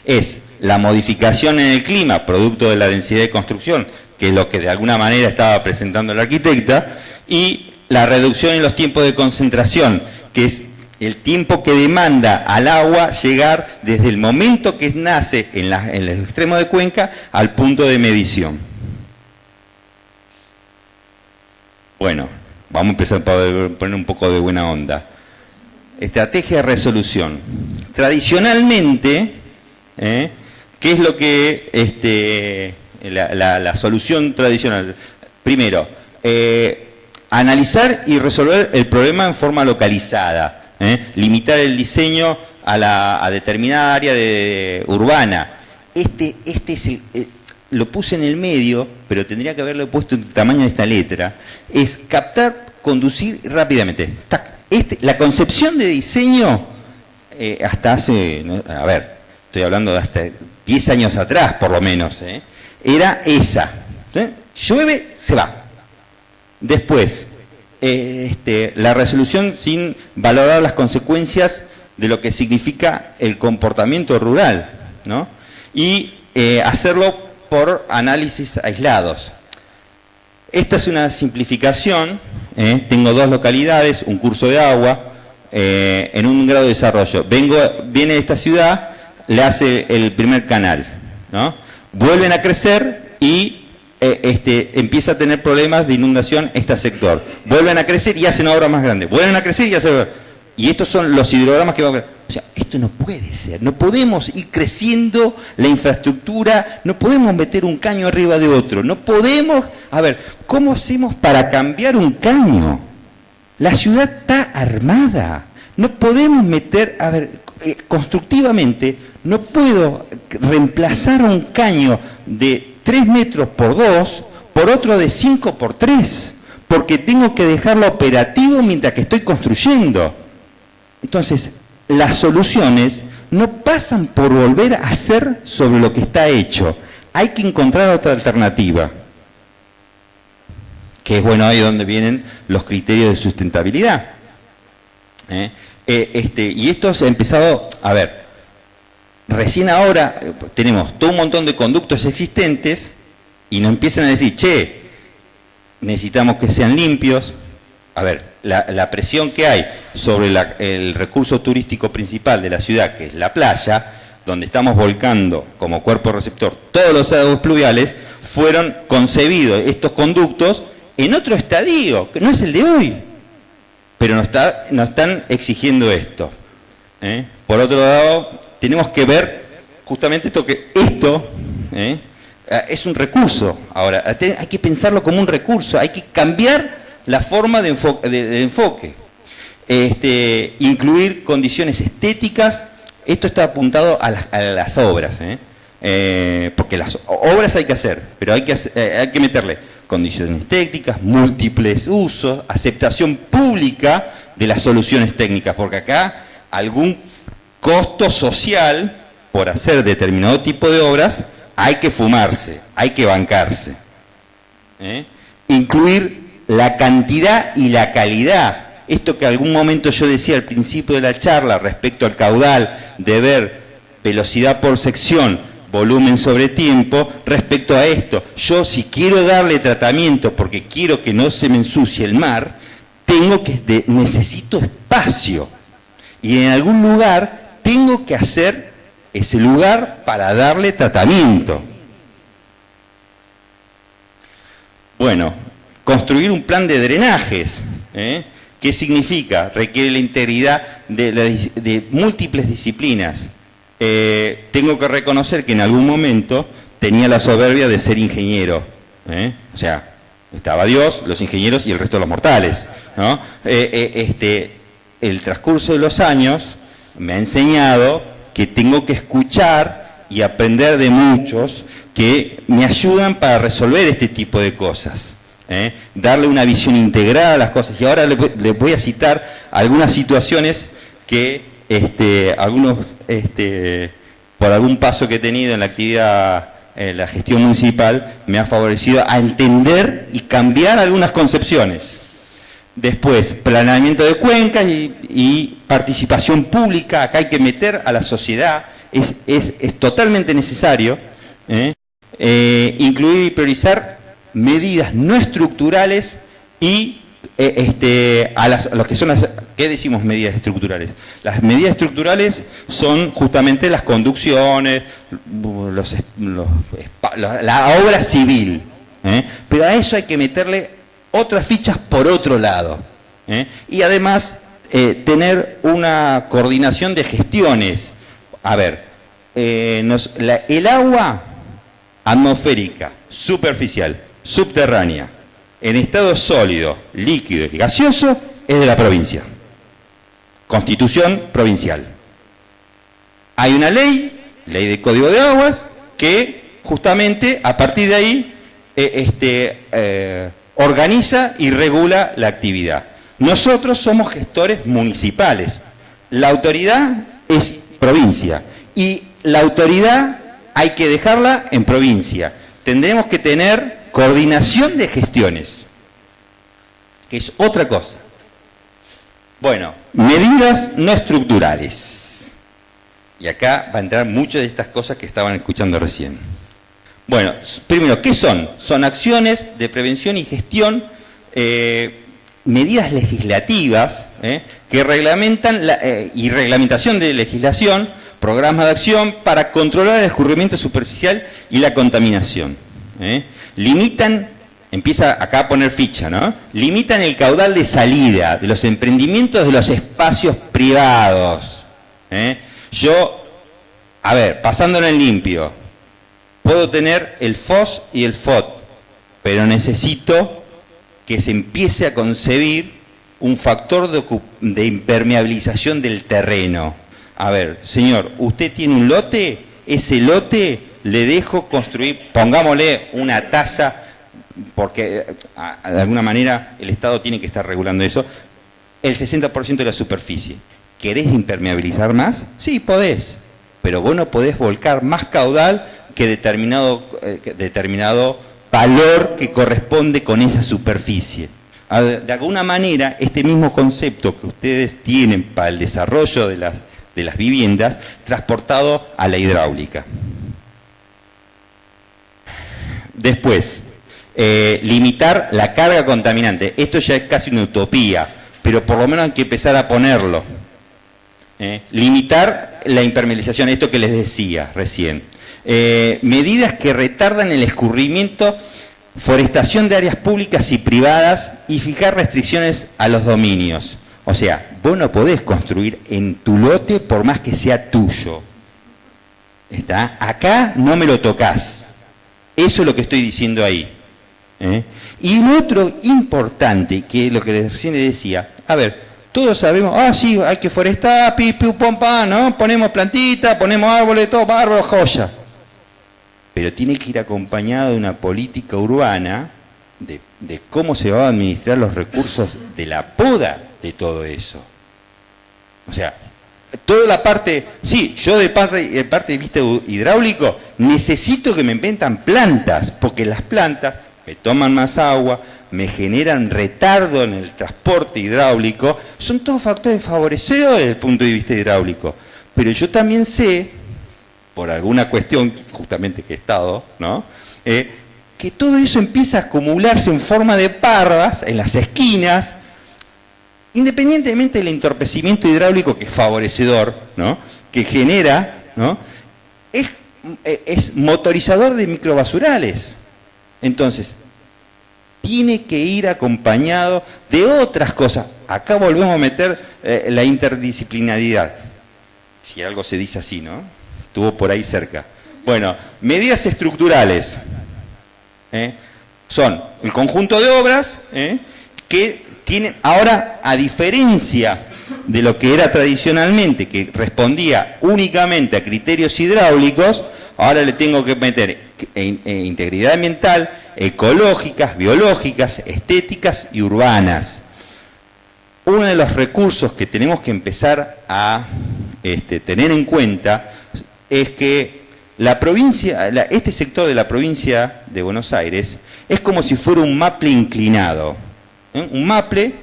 Es la modificación en el clima, producto de la densidad de construcción, que es lo que de alguna manera estaba presentando la arquitecta, y la reducción en los tiempos de concentración, que es el tiempo que demanda al agua llegar desde el momento que nace en los extremos de cuenca al punto de medición. Bueno, vamos a empezar a poner un poco de buena onda. Estrategia de resolución. Tradicionalmente, ¿qué es lo que la solución tradicional? Primero, analizar y resolver el problema en forma localizada. Limitar el diseño a determinada área urbana. Este es lo puse en el medio, pero tendría que haberlo puesto en el tamaño de esta letra. Es captar, conducir rápidamente. La concepción de diseño hasta hace, a ver, estoy hablando de hasta 10 años atrás por lo menos, era esa. Llueve, se va. Después, la resolución sin valorar las consecuencias de lo que significa el comportamiento rural, ¿no? Y hacerlo por análisis aislados. Esta es una simplificación, tengo dos localidades, un curso de agua, en un grado de desarrollo. Viene de esta ciudad, le hace el primer canal, ¿no? Vuelven a crecer y empieza a tener problemas de inundación este sector. Vuelven a crecer y hacen obras más grandes. Vuelven a crecer y hacen... Y estos son los hidrogramas que van a... O sea, esto no puede ser. No podemos ir creciendo la infraestructura, no podemos meter un caño arriba de otro. No podemos... A ver, ¿cómo hacemos para cambiar un caño? La ciudad está armada. No podemos meter... A ver, constructivamente, no puedo reemplazar un caño de 3 metros por 2 por otro de 5 por 3, porque tengo que dejarlo operativo mientras que estoy construyendo. Entonces, las soluciones no pasan por volver a hacer sobre lo que está hecho. Hay que encontrar otra alternativa. Que es bueno ahí donde vienen los criterios de sustentabilidad. Y esto se ha empezado, a ver, recién ahora tenemos todo un montón de conductos existentes y nos empiezan a decir, che, necesitamos que sean limpios. A ver, la presión que hay sobre el recurso turístico principal de la ciudad, que es la playa, donde estamos volcando como cuerpo receptor todos los aguas pluviales, fueron concebidos estos conductos en otro estadio, que no es el de hoy, pero nos están exigiendo esto. Por otro lado, tenemos que ver justamente esto es un recurso. Ahora, hay que pensarlo como un recurso, hay que cambiar la forma de enfoque. Incluir condiciones estéticas, esto está apuntado a las obras, porque las obras hay que hacer, pero hay que meterle condiciones técnicas, múltiples usos, aceptación pública de las soluciones técnicas, porque acá algún costo social por hacer determinado tipo de obras hay que fumarse, hay que bancarse. Incluir la cantidad y la calidad. Esto que algún momento yo decía al principio de la charla respecto al caudal, de ver velocidad por sección, volumen sobre tiempo, respecto a esto. Yo si quiero darle tratamiento porque quiero que no se me ensucie el mar, necesito espacio. Y en algún lugar tengo que hacer ese lugar para darle tratamiento. Bueno, construir un plan de drenajes. ¿Qué significa? Requiere la integridad de múltiples disciplinas. Tengo que reconocer que en algún momento tenía la soberbia de ser ingeniero. O sea, estaba Dios, los ingenieros y el resto de los mortales, ¿no? El transcurso de los años me ha enseñado que tengo que escuchar y aprender de muchos que me ayudan para resolver este tipo de cosas. Darle una visión integrada a las cosas. Y ahora les voy a citar algunas situaciones que por algún paso que he tenido en la actividad, en la gestión municipal, me ha favorecido a entender y cambiar algunas concepciones. Después, planeamiento de cuencas y participación pública. Acá hay que meter a la sociedad, es totalmente necesario. Incluir y priorizar medidas no estructurales y los que son ¿qué decimos medidas estructurales? Las medidas estructurales son justamente las conducciones, la obra civil, pero a eso hay que meterle otras fichas por otro lado, y además tener una coordinación de gestiones. A ver, el agua atmosférica, superficial, subterránea, en estado sólido, líquido y gaseoso, es de la provincia. Constitución provincial. Hay una ley de Código de Aguas, que justamente a partir de ahí organiza y regula la actividad. Nosotros somos gestores municipales. La autoridad es provincia y la autoridad hay que dejarla en provincia. Tendremos que tener coordinación de gestiones, que es otra cosa. Bueno, medidas no estructurales. Y acá va a entrar muchas de estas cosas que estaban escuchando recién. Bueno, primero, ¿qué son? Son acciones de prevención y gestión, medidas legislativas que reglamentan y reglamentación de legislación, programas de acción para controlar el escurrimiento superficial y la contaminación. Limitan, empieza acá a poner ficha, ¿no? Limitan el caudal de salida de los emprendimientos de los espacios privados. Yo, a ver, pasándolo en limpio, puedo tener el FOS y el FOT, pero necesito que se empiece a concebir un factor de impermeabilización del terreno. A ver, señor, usted tiene un lote, ese lote le dejo construir, pongámosle una tasa, porque de alguna manera el Estado tiene que estar regulando eso, el 60% de la superficie. ¿Querés impermeabilizar más? Sí, podés, pero vos no podés volcar más caudal que determinado valor que corresponde con esa superficie. De alguna manera, este mismo concepto que ustedes tienen para el desarrollo de las viviendas, transportado a la hidráulica. Después, limitar la carga contaminante. Esto ya es casi una utopía, pero por lo menos hay que empezar a ponerlo. Limitar la impermeabilización, esto que les decía recién. Medidas que retardan el escurrimiento, forestación de áreas públicas y privadas y fijar restricciones a los dominios. O sea, vos no podés construir en tu lote por más que sea tuyo. ¿Está? Acá no me lo tocas. Eso es lo que estoy diciendo ahí. Y lo otro importante, que es lo que recién les decía, a ver, todos sabemos, sí, hay que forestar, pi, pi, pom, pam, ¿no? Ponemos plantitas, ponemos árboles, todo, bárbaro, joya. Pero tiene que ir acompañado de una política urbana de cómo se van a administrar los recursos de la poda de todo eso. O sea, toda la parte, sí, yo de parte de vista hidráulico, necesito que me inventan plantas, porque las plantas me toman más agua, me generan retardo en el transporte hidráulico, son todos factores favorecidos desde el punto de vista hidráulico. Pero yo también sé, por alguna cuestión justamente que he estado, ¿no? Que todo eso empieza a acumularse en forma de parvas en las esquinas, independientemente del entorpecimiento hidráulico que es favorecedor, ¿no? Que genera, ¿no? Es motorizador de microbasurales. Entonces, tiene que ir acompañado de otras cosas. Acá volvemos a meter la interdisciplinaridad, si algo se dice así, ¿no? Estuvo por ahí cerca. Bueno, medidas estructurales. Son el conjunto de obras que tienen, ahora, a diferencia de lo que era tradicionalmente, que respondía únicamente a criterios hidráulicos, ahora le tengo que meter integridad ambiental, ecológicas, biológicas, estéticas y urbanas. Uno de los recursos que tenemos que empezar a tener en cuenta es que la provincia, este sector de la provincia de Buenos Aires es como si fuera un maple inclinado. Un maple,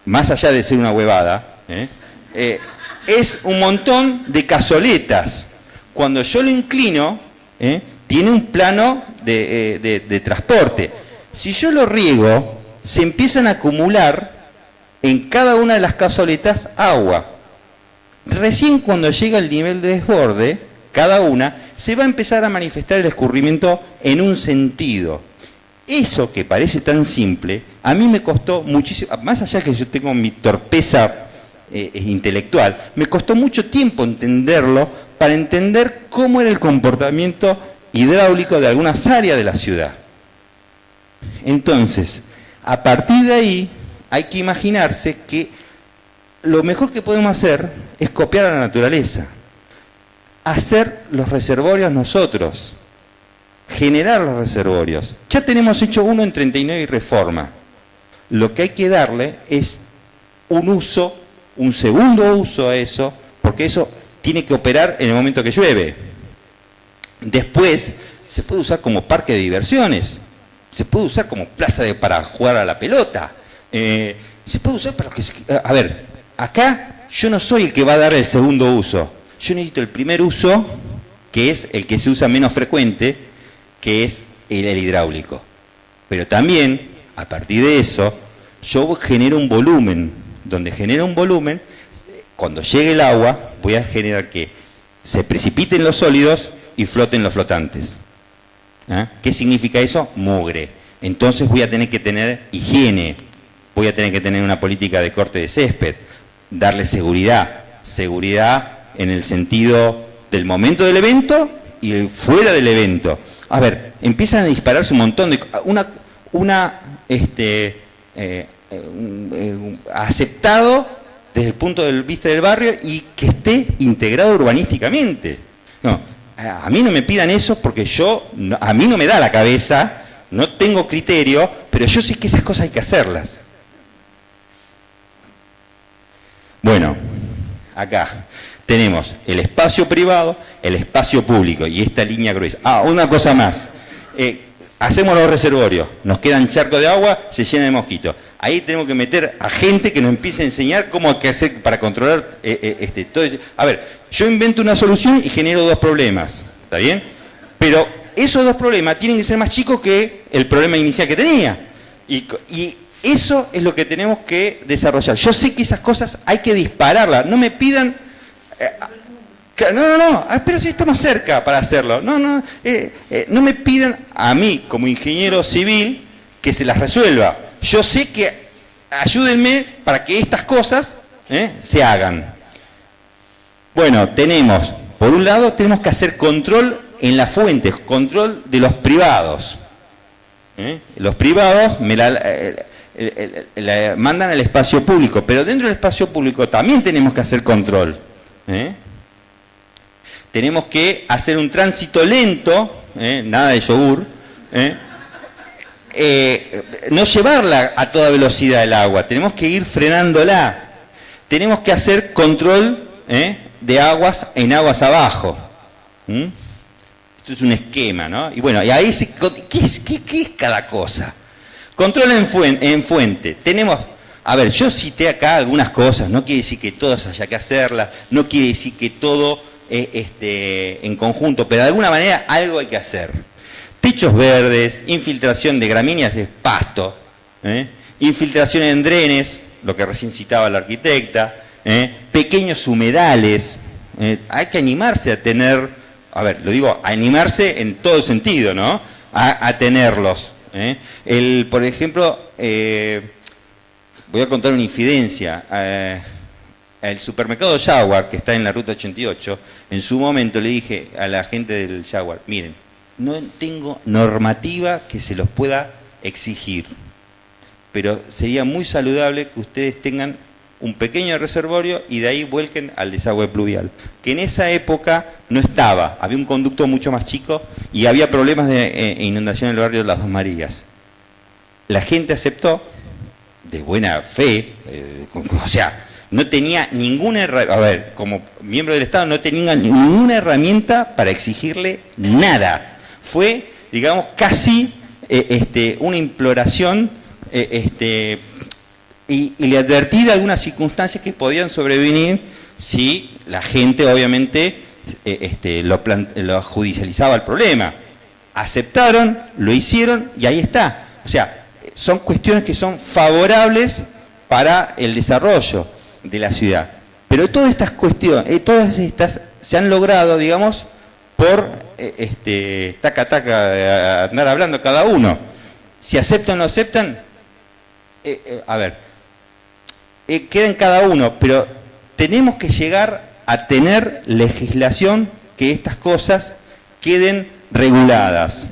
más allá de ser una huevada, es un montón de cazoletas. Cuando yo lo inclino, tiene un plano de transporte. Si yo lo riego, se empiezan a acumular en cada una de las cazoletas agua. Recién cuando llega el nivel de desborde, cada una, se va a empezar a manifestar el escurrimiento en un sentido. Eso que parece tan simple, a mí me costó muchísimo, más allá que yo tengo mi torpeza intelectual, me costó mucho tiempo entenderlo para entender cómo era el comportamiento hidráulico de algunas áreas de la ciudad. Entonces, a partir de ahí, hay que imaginarse que lo mejor que podemos hacer es copiar a la naturaleza, hacer los reservorios nosotros, generar los reservorios. Ya tenemos hecho uno en 39 y Reforma. Lo que hay que darle es un uso, un segundo uso a eso, porque eso tiene que operar en el momento que llueve. Después, se puede usar como parque de diversiones, se puede usar como plaza para jugar a la pelota, se puede usar para lo que... A ver, acá yo no soy el que va a dar el segundo uso, yo necesito el primer uso, que es el que se usa menos frecuente, que es el hidráulico. Pero también, a partir de eso, yo genero un volumen. Donde genero un volumen, cuando llegue el agua, voy a generar que se precipiten los sólidos y floten los flotantes. ¿Ah? ¿Qué significa eso? Mugre. Entonces voy a tener que tener higiene, voy a tener que tener una política de corte de césped, darle seguridad. Seguridad en el sentido del momento del evento y fuera del evento. A ver, empiezan a dispararse un montón de... aceptado desde el punto de vista del barrio y que esté integrado urbanísticamente. No, a mí no me pidan eso porque a mí no me da la cabeza, no tengo criterio, pero yo sé que esas cosas hay que hacerlas. Bueno, acá tenemos el espacio privado, el espacio público y esta línea gruesa. Una cosa más. Hacemos los reservorios, nos quedan charcos de agua, se llena de mosquitos. Ahí tenemos que meter a gente que nos empiece a enseñar cómo hay que hacer para controlar todo eso. A ver, yo invento una solución y genero dos problemas, ¿está bien? Pero esos dos problemas tienen que ser más chicos que el problema inicial que tenía. Y eso es lo que tenemos que desarrollar. Yo sé que esas cosas hay que dispararlas. No me pidan... No, pero si estamos cerca para hacerlo. No me pidan a mí, como ingeniero civil, que se las resuelva. Yo sé que ayúdenme para que estas cosas se hagan. Bueno, por un lado, tenemos que hacer control en las fuentes, control de los privados. Los privados la mandan al espacio público, pero dentro del espacio público también tenemos que hacer control. Tenemos que hacer un tránsito lento, nada de yogur, no llevarla a toda velocidad el agua, tenemos que ir frenándola. Tenemos que hacer control de aguas en aguas abajo. Esto es un esquema, ¿no? Y bueno, y ahí ¿qué es cada cosa? Control en fuente. Tenemos... A ver, yo cité acá algunas cosas, no quiere decir que todas haya que hacerlas, no quiere decir que todo en conjunto, pero de alguna manera algo hay que hacer. Techos verdes, infiltración de gramíneas de pasto, infiltración en drenes, lo que recién citaba la arquitecta, pequeños humedales, hay que animarse a tener, a ver, lo digo, a animarse en todo sentido, ¿no? A tenerlos. Por ejemplo, voy a contar una infidencia. El supermercado Jaguar, que está en la ruta 88, en su momento le dije a la gente del Jaguar, miren, no tengo normativa que se los pueda exigir, pero sería muy saludable que ustedes tengan un pequeño reservorio y de ahí vuelquen al desagüe pluvial, que en esa época no estaba, había un conducto mucho más chico y había problemas de inundación en el barrio de Las Dos Marías. La gente aceptó, de buena fe, o sea, no tenía ninguna herramienta, como miembro del Estado no tenía ninguna herramienta para exigirle nada. Fue, digamos, casi una imploración y le advertí de algunas circunstancias que podían sobrevenir si la gente obviamente lo judicializaba el problema. Aceptaron, lo hicieron y ahí está. O sea, son cuestiones que son favorables para el desarrollo de la ciudad. Pero todas estas cuestiones, todas estas se han logrado, digamos, por andar hablando cada uno. Si aceptan o no aceptan, queda en cada uno, pero tenemos que llegar a tener legislación que estas cosas queden reguladas.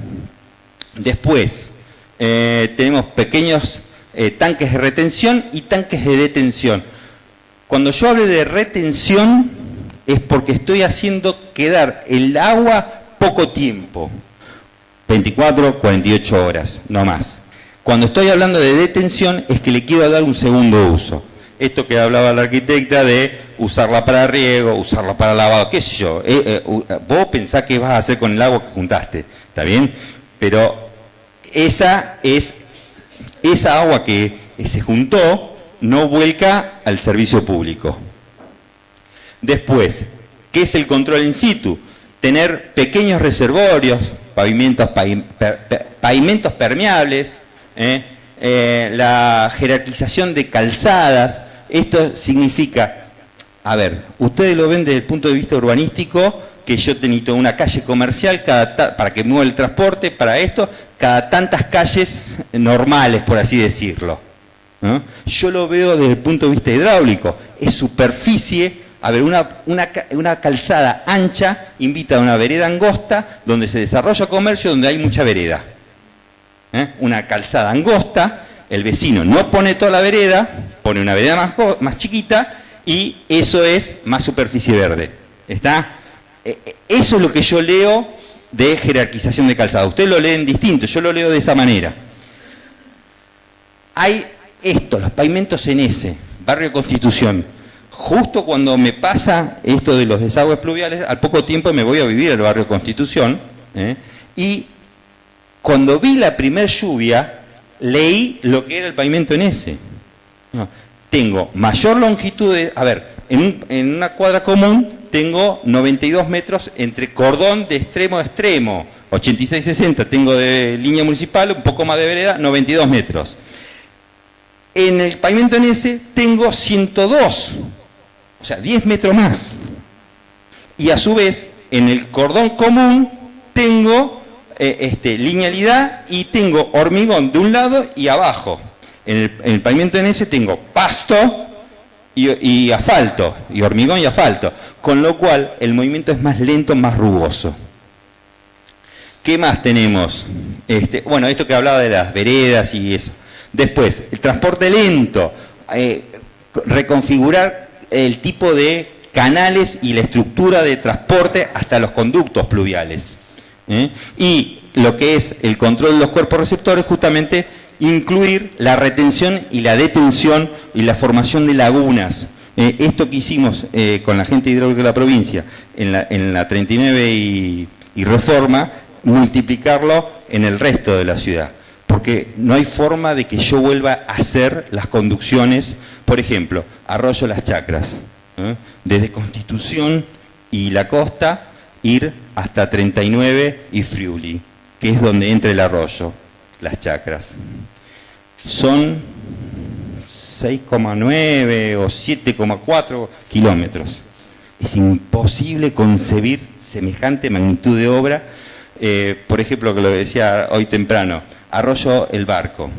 Después, tenemos pequeños tanques de retención y tanques de detención. Cuando yo hablo de retención es porque estoy haciendo quedar el agua poco tiempo, 24, 48 horas, no más. Cuando estoy hablando de detención es que le quiero dar un segundo uso. Esto que hablaba la arquitecta de usarla para riego, usarla para lavado, qué sé yo. Vos pensás qué vas a hacer con el agua que juntaste, ¿está bien? Pero esa agua que se juntó no vuelca al servicio público. Después, ¿qué es el control in situ? Tener pequeños reservorios, pavimentos permeables, la jerarquización de calzadas. Esto significa, a ver, ustedes lo ven desde el punto de vista urbanístico, que yo necesito una calle comercial para que mueva el transporte, para esto, cada tantas calles normales, por así decirlo, ¿no? Yo lo veo desde el punto de vista hidráulico, es superficie. A ver, una calzada ancha invita a una vereda angosta donde se desarrolla comercio, donde hay mucha vereda. Una calzada angosta, el vecino no pone toda la vereda, pone una vereda más chiquita y eso es más superficie verde. ¿Está? Eso es lo que yo leo de jerarquización de calzada. Ustedes lo leen distinto, yo lo leo de esa manera. Hay los pavimentos en ese, Barrio Constitución. Justo cuando me pasa esto de los desagües pluviales, al poco tiempo me voy a vivir al barrio Constitución, y cuando vi la primer lluvia, leí lo que era el pavimento en ese. Tengo mayor longitud en una cuadra común tengo 92 metros entre cordón de extremo a extremo, 86-60 tengo de línea municipal, un poco más de vereda, 92 metros. En el pavimento en ese tengo 102. O sea, 10 metros más. Y a su vez, en el cordón común tengo linealidad y tengo hormigón de un lado y abajo. En el pavimento en ese tengo pasto y asfalto, y hormigón y asfalto. Con lo cual, el movimiento es más lento, más rugoso. ¿Qué más tenemos? Bueno, esto que hablaba de las veredas y eso. Después, el transporte lento. Reconfigurar el tipo de canales y la estructura de transporte hasta los conductos pluviales. Y lo que es el control de los cuerpos receptores, justamente incluir la retención y la detención y la formación de lagunas. Esto que hicimos con la gente hidráulica de la provincia en la 39 y Reforma, multiplicarlo en el resto de la ciudad. Porque no hay forma de que yo vuelva a hacer las conducciones. Por ejemplo, Arroyo Las Chacras, desde Constitución y la costa, ir hasta 39 y Friuli, que es donde entra el arroyo, Las Chacras. Son 6,9 o 7,4 kilómetros. Es imposible concebir semejante magnitud de obra. Por ejemplo, que lo decía hoy temprano, Arroyo El Barco.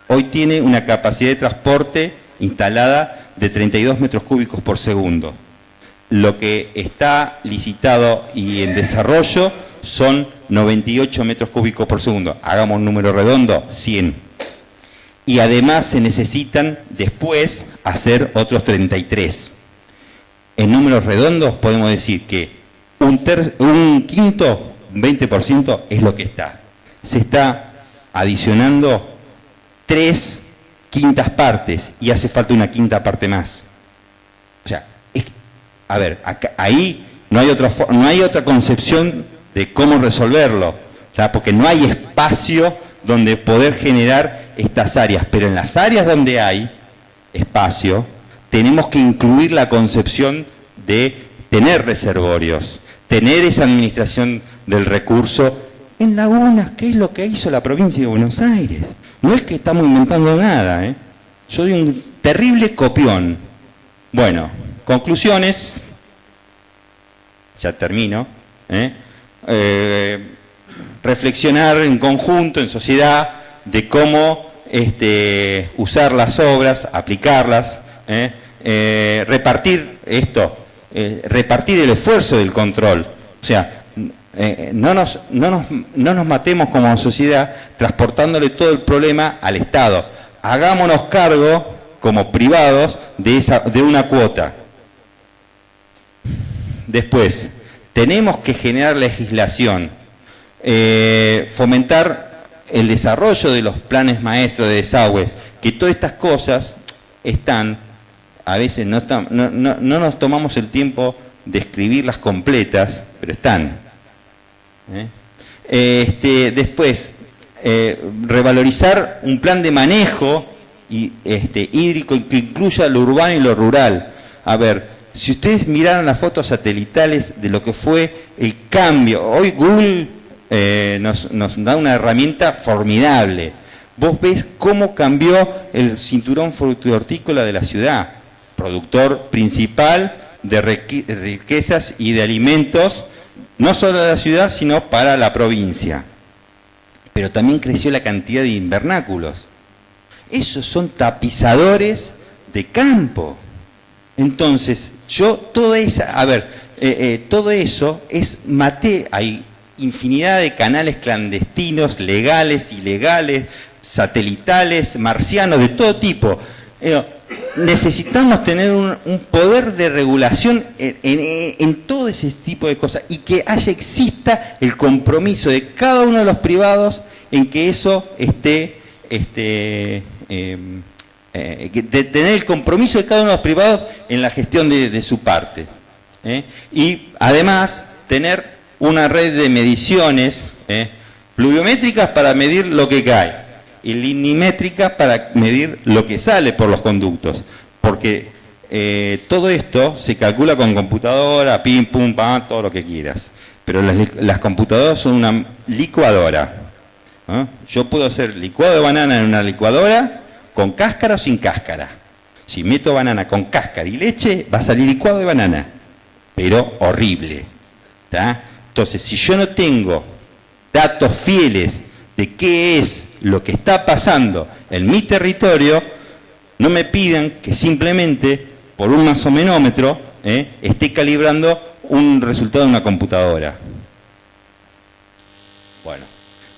Hoy tiene una capacidad de transporte instalada de 32 metros cúbicos por segundo. Lo que está licitado y en desarrollo son 98 metros cúbicos por segundo. Hagamos un número redondo, 100. Y además se necesitan después hacer otros 33. En números redondos podemos decir que un quinto, 20% es lo que está. Se está adicionando 3/5 partes y hace falta una quinta parte más. O sea, ahí no hay otra concepción de cómo resolverlo, o sea, porque no hay espacio donde poder generar estas áreas, pero en las áreas donde hay espacio tenemos que incluir la concepción de tener reservorios, tener esa administración del recurso en lagunas, que es lo que hizo la provincia de Buenos Aires. No es que estamos inventando nada, ¿eh? Soy un terrible copión. Bueno, conclusiones, ya termino, reflexionar en conjunto, en sociedad, de cómo usar las obras, aplicarlas, repartir esto, repartir el esfuerzo del control. O sea, no nos matemos como sociedad transportándole todo el problema al Estado. Hagámonos cargo, como privados, de una cuota. Después, tenemos que generar legislación, fomentar el desarrollo de los planes maestros de desagües, que todas estas cosas están, a veces no nos tomamos el tiempo de escribirlas completas, pero están. Después, revalorizar un plan de manejo hídrico que incluya lo urbano y lo rural. A ver, si ustedes miraron las fotos satelitales de lo que fue el cambio, hoy Google nos da una herramienta formidable. Vos ves cómo cambió el cinturón frutícola de la ciudad, productor principal de riquezas y de alimentos, no solo de la ciudad, sino para la provincia. Pero también creció la cantidad de invernáculos. Esos son tapizadores de campo. Entonces, todo eso es hay infinidad de canales clandestinos, legales, ilegales, satelitales, marcianos, de todo tipo. Necesitamos tener un poder de regulación en todo ese tipo de cosas y que exista el compromiso de cada uno de los privados en que eso esté, de tener el compromiso de cada uno de los privados en la gestión de su parte. Y además tener una red de mediciones pluviométricas para medir lo que cae y linimétricas para medir lo que sale por los conductos, porque todo esto se calcula con computadora, pim, pum, pam, todo lo que quieras, pero las computadoras son una licuadora. Yo puedo hacer licuado de banana en una licuadora con cáscara o sin cáscara. Si meto banana con cáscara y leche, va a salir licuado de banana, pero horrible, ¿tá? Entonces, si yo no tengo datos fieles de qué es lo que está pasando en mi territorio, no me pidan que simplemente por un masomenómetro esté calibrando un resultado de una computadora. Bueno,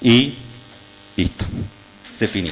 y listo, se finí.